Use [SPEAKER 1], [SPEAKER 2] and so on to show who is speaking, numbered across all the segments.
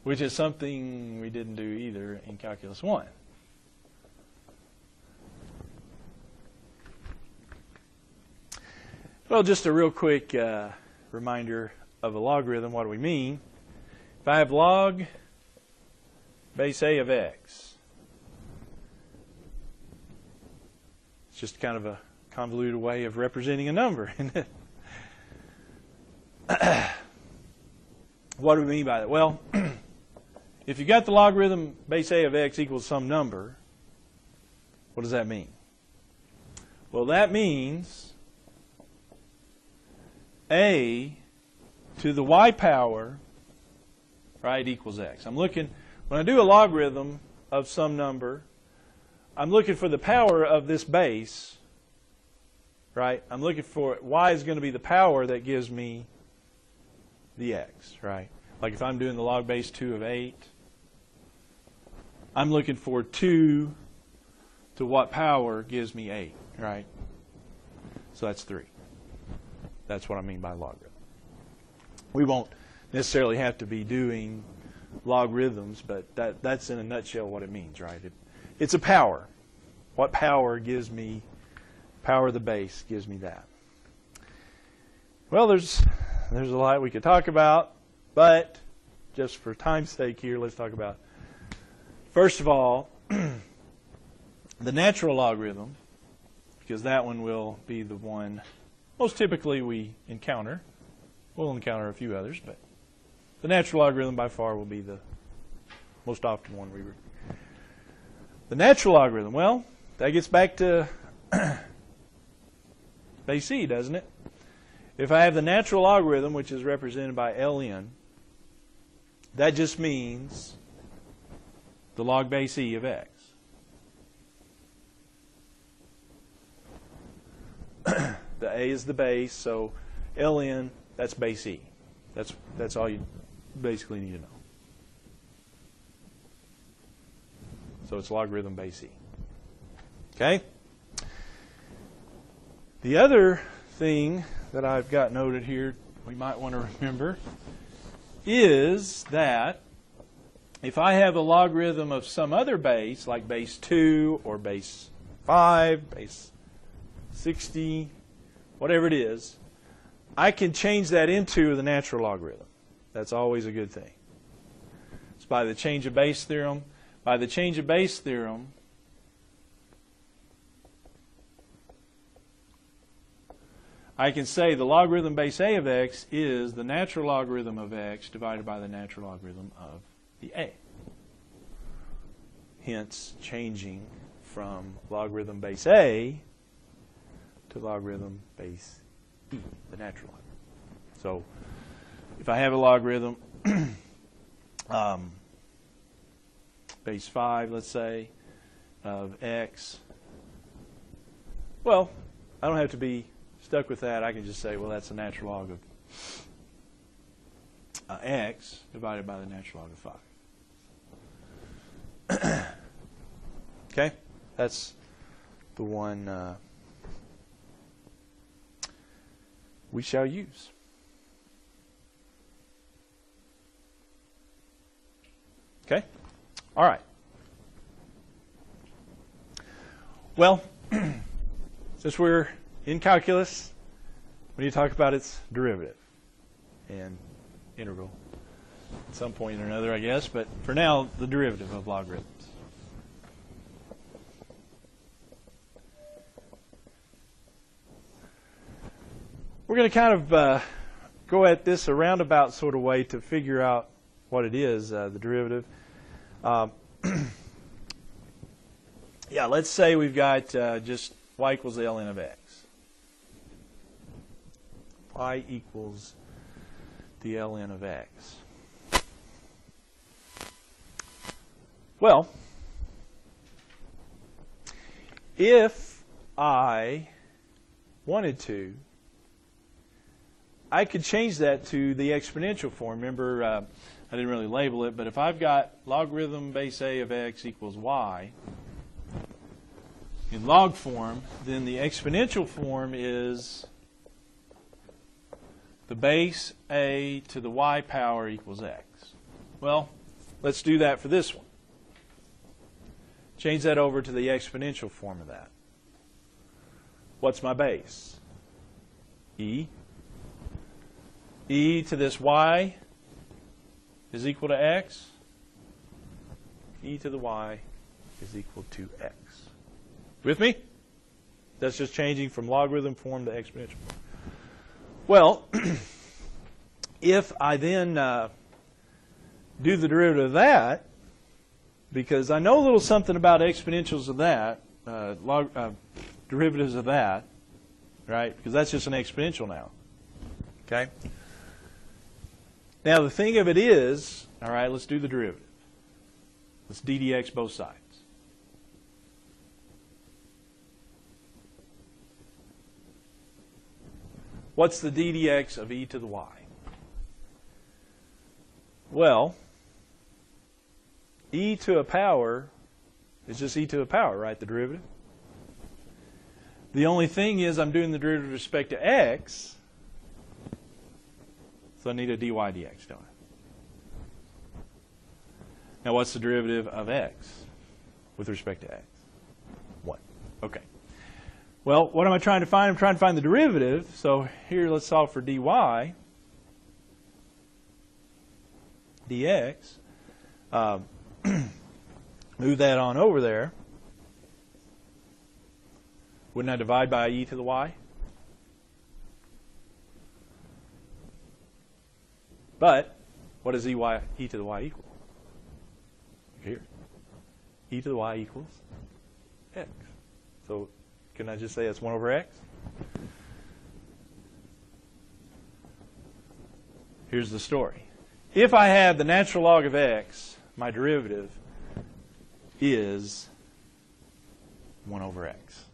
[SPEAKER 1] which is something we didn't do either in Calculus 1. Well, just a real quick reminder of a logarithm. What do we mean? If I have log base A of x, it's just kind of a convoluted way of representing a number, isn't it? What do we mean by that? Well, if you got the logarithm base A of x equals some number, what does that mean? Well, that means a to the y power, right, equals x. I'm looking, when I do a logarithm of some number, I'm looking for the power of this base, right? I'm looking for, y is going to be the power that gives me the x, right? Like if I'm doing the log base 2 of 8, I'm looking for 2 to what power gives me 8, right? So that's 3. That's what I mean by logarithm. We won't necessarily have to be doing logarithms, but that's in a nutshell what it means, right? It's a power. What power gives me, power of the base gives me that. Well, there's a lot we could talk about, but just for time's sake here, let's talk about, first of all, the natural logarithm, because that one will be the one most typically we encounter. We'll encounter a few others, but the natural logarithm by far will be the most often one we read. The natural logarithm, well, that gets back to base C, doesn't it? If I have the natural logarithm, which is represented by ln, that just means the log base E of x. The A is the base, so ln, that's base E. That's all you basically need to know. So it's logarithm base E. Okay? The other thing that I've got noted here we might want to remember is that if I have a logarithm of some other base, like base 2 or base 5, base 60, whatever it is, I can change that into the natural logarithm. That's always a good thing. It's by the change of base theorem. By the change of base theorem, I can say the logarithm base A of x is the natural logarithm of x divided by the natural logarithm of the A. Hence, changing from logarithm base A to logarithm base E, the natural logarithm. So, if I have a logarithm base 5, let's say, of x, well, I don't have to be stuck with that. I can just say, well, that's the natural log of x divided by the natural log of 5. Okay? That's the one we shall use. Okay? All right. Well, since we're in calculus, we need to talk about its derivative and integral at some point or another, I guess. But for now, the derivative of logarithms. We're going to kind of go at this a roundabout sort of way to figure out what it is, the derivative. Yeah, let's say we've got just y equals ln of x. Y equals the ln of x. Well, if I wanted to, I could change that to the exponential form. Remember, I didn't really label it, but if I've got logarithm base A of x equals y in log form, then the exponential form is the base A to the y power equals x. Well, let's do that for this one. Change that over to the exponential form of that. What's my base? E. E to this y is equal to x. E to the y is equal to x. With me? That's just changing from logarithm form to exponential form. Well, if I then do the derivative of that, because I know a little something about exponentials of that, derivatives of that, right? Because that's just an exponential now. Okay? Now, the thing of it is, all right, let's do the derivative. Let's ddx both sides. What's the ddx of e to the y? Well, e to a power is just e to a power, right, the derivative? The only thing is I'm doing the derivative with respect to x, so I need a dy dx, don't I? Now what's the derivative of x with respect to x? 1. Okay. Well, what am I trying to find? I'm trying to find the derivative, so here let's solve for dy dx. Move that on over there. Wouldn't I divide by e to the y? But what does e to the y equal? Here. E to the y equals x. So can I just say that's 1 over x? Here's the story. If I have the natural log of x, my derivative is 1 over x.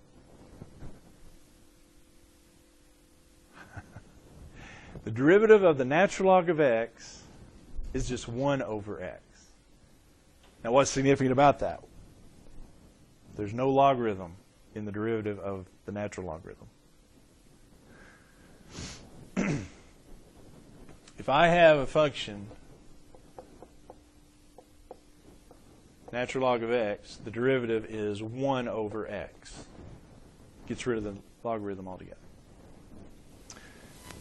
[SPEAKER 1] The derivative of the natural log of x is just 1 over x. Now what's significant about that? There's no logarithm in the derivative of the natural logarithm. If I have a function, natural log of x, the derivative is 1 over x. Gets rid of the logarithm altogether.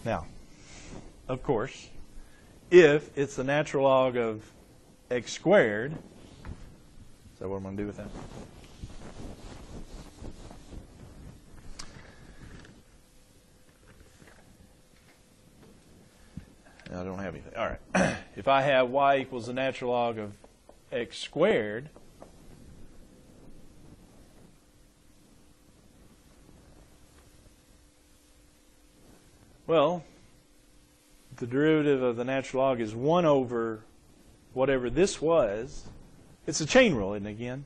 [SPEAKER 1] Now, of course, if it's the natural log of x squared, is that what I'm going to do with that? I don't have anything. All right. If I have y equals the natural log of x squared, well, the derivative of the natural log is 1 over whatever this was. It's a chain rule, isn't it, again?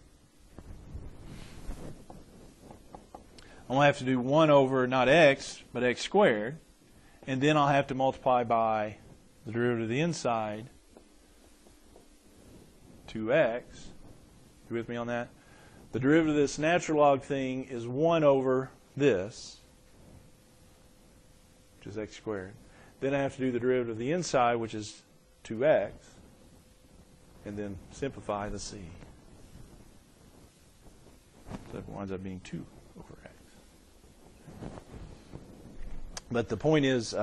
[SPEAKER 1] I'm going to have to do 1 over not x, but x squared. And then I'll have to multiply by the derivative of the inside, 2x. You with me on that? The derivative of this natural log thing is 1 over this, which is x squared. Then I have to do the derivative of the inside, which is 2x, and then simplify the c. So it winds up being 2 over x. But the point is,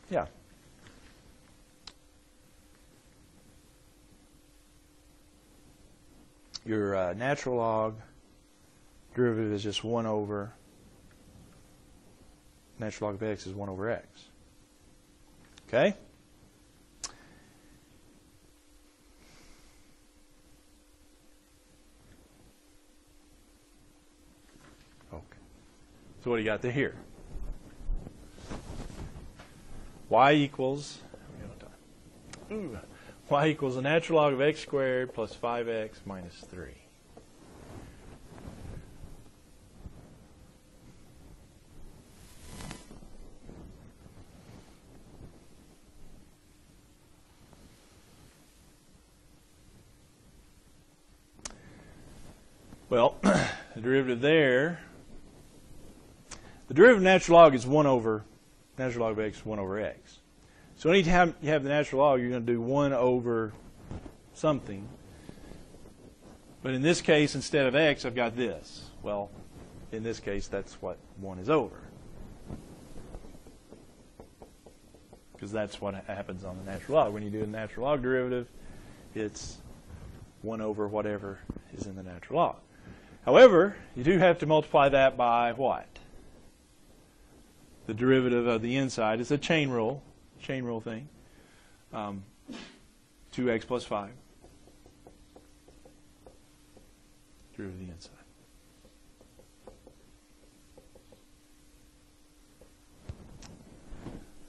[SPEAKER 1] yeah. Your natural log derivative is just 1 over, natural log of x is 1 over x. Okay? Okay. So what do you got there here? Y equals, y equals the natural log of x squared plus 5x minus 3. Well, the derivative there, the derivative of natural log is 1 over, natural log of x is 1 over x. So anytime you have the natural log, you're going to do 1 over something. But in this case, instead of x, I've got this. Well, in this case, that's what 1 is over. Because that's what happens on the natural log. When you do a natural log derivative, it's 1 over whatever is in the natural log. However, you do have to multiply that by what? The derivative of the inside. It's a chain rule thing. 2x plus 5. Derivative of the inside.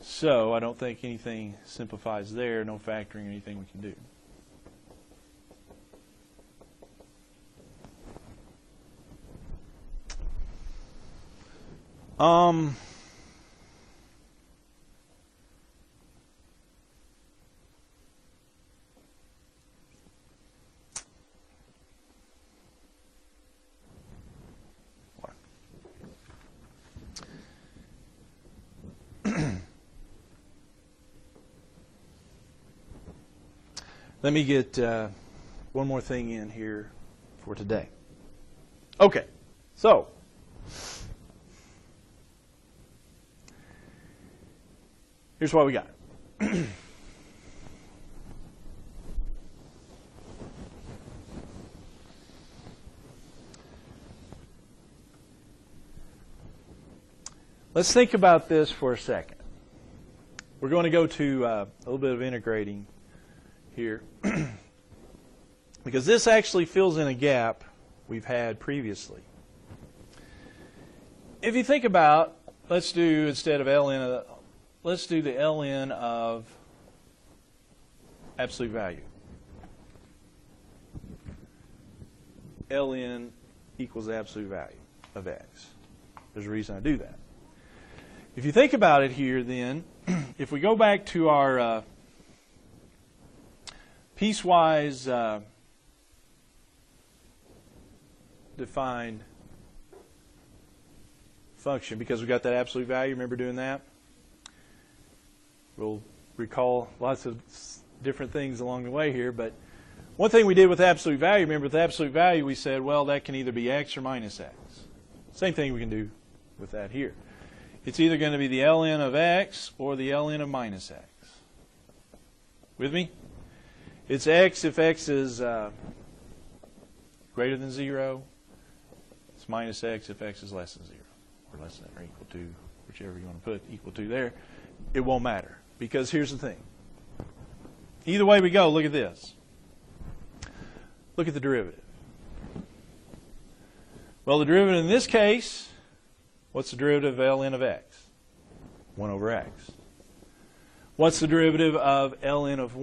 [SPEAKER 1] So I don't think anything simplifies there. No factoring or anything we can do. Let me get one more thing in here for today. Okay, so here's what we got. Let's think about this for a second. We're going to go to a little bit of integrating here because this actually fills in a gap we've had previously. If you think about, let's do instead of ln, let's do the ln of absolute value. Ln equals the absolute value of x. There's a reason I do that. If you think about it here, then, if we go back to our piecewise defined function, because we got that absolute value, remember doing that? We'll recall lots of different things along the way here, but one thing we did with absolute value, remember with absolute value we said, well, that can either be x or minus x. Same thing we can do with that here. It's either going to be the ln of x or the ln of minus x. With me? It's x if x is greater than 0. It's minus x if x is less than 0. Or less than or equal to, whichever you want to put equal to there. It won't matter. Because here's the thing. Either way we go, look at this. Look at the derivative. Well, the derivative in this case, what's the derivative of ln of x? 1 over x. What's the derivative of ln of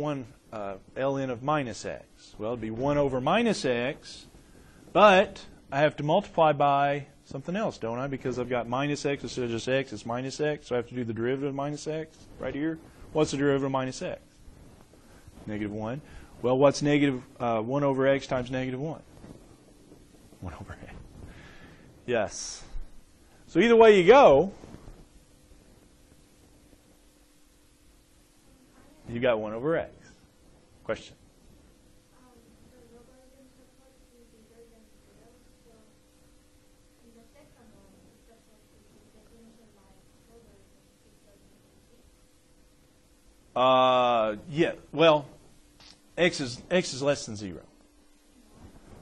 [SPEAKER 1] ln of minus x? Well, it'd be 1 over minus x, but I have to multiply by something else, don't I? Because I've got minus x instead of just x, it's minus x, so I have to do the derivative of minus x right here. What's the derivative of minus x? Negative 1. Well, what's negative 1 over x times negative 1? 1 over x. Yes. So either way you go, you got 1 over x. Question? Yeah, well, x is less than 0.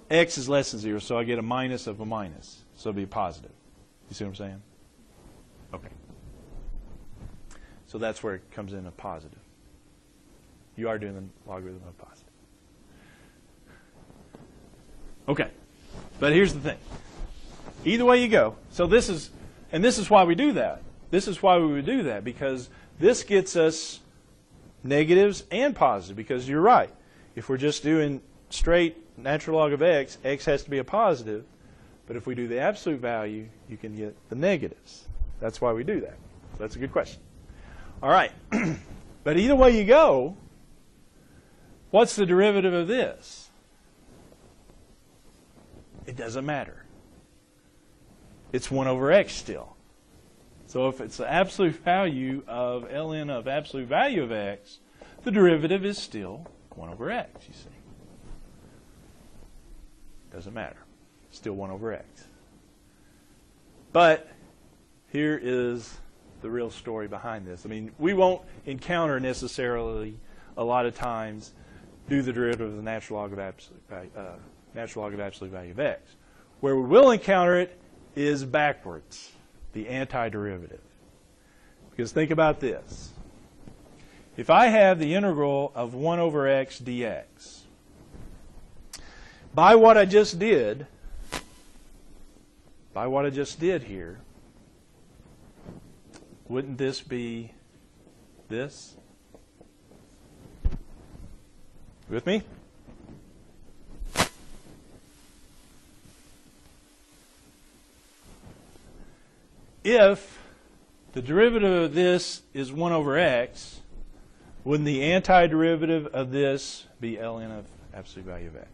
[SPEAKER 1] X is less than 0, so I get a minus of a minus. So it'll be a positive. You see what I'm saying? Okay. So that's where it comes in a positive. You are doing the logarithm of positive. Okay. But here's the thing. Either way you go. So this is why we do that. This is why we would do that, because this gets us negatives and positive, because you're right. If we're just doing straight natural log of x, x has to be a positive. But if we do the absolute value, you can get the negatives. That's why we do that. So that's a good question. All right. But either way you go, what's the derivative of this? It doesn't matter. It's 1 over x still. So if it's the absolute value of ln of absolute value of x, the derivative is still 1 over x, you see. Doesn't matter. Still 1 over x. But here is the real story behind this. I mean, we won't encounter necessarily a lot of times do the derivative of the natural log of absolute value of x. Where we will encounter it is backwards, the antiderivative. Because think about this. If I have the integral of 1 over x dx, by what I just did here, wouldn't this be this? You with me? If the derivative of this is 1 over x, wouldn't the antiderivative of this be ln of absolute value of x?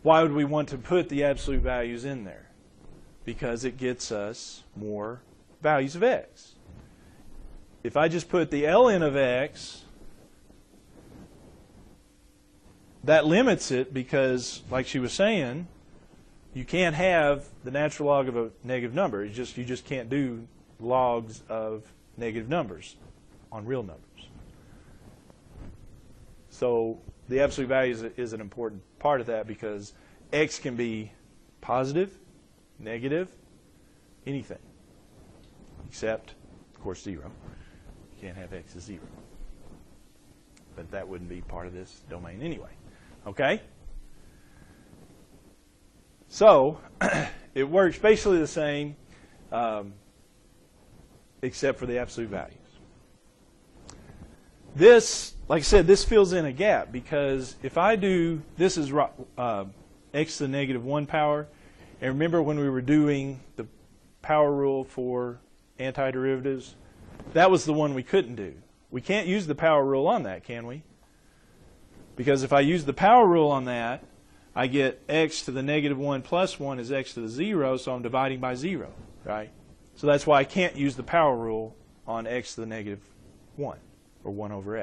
[SPEAKER 1] Why would we want to put the absolute values in there? Because it gets us more values of x. If I just put the ln of x, that limits it because, like she was saying, you can't have the natural log of a negative number. You just can't do logs of negative numbers on real numbers. So the absolute value is an important part of that because x can be positive, negative, anything, except, of course, 0. You can't have x as 0. But that wouldn't be part of this domain anyway. Okay? So it works basically the same, except for the absolute values. This, like I said, this fills in a gap because if I do, this is x to the negative 1 power. And remember when we were doing the power rule for antiderivatives? That was the one we couldn't do. We can't use the power rule on that, can we? Because if I use the power rule on that, I get x to the negative 1 plus 1 is x to the 0, so I'm dividing by 0, right? So that's why I can't use the power rule on x to the negative 1, or 1 over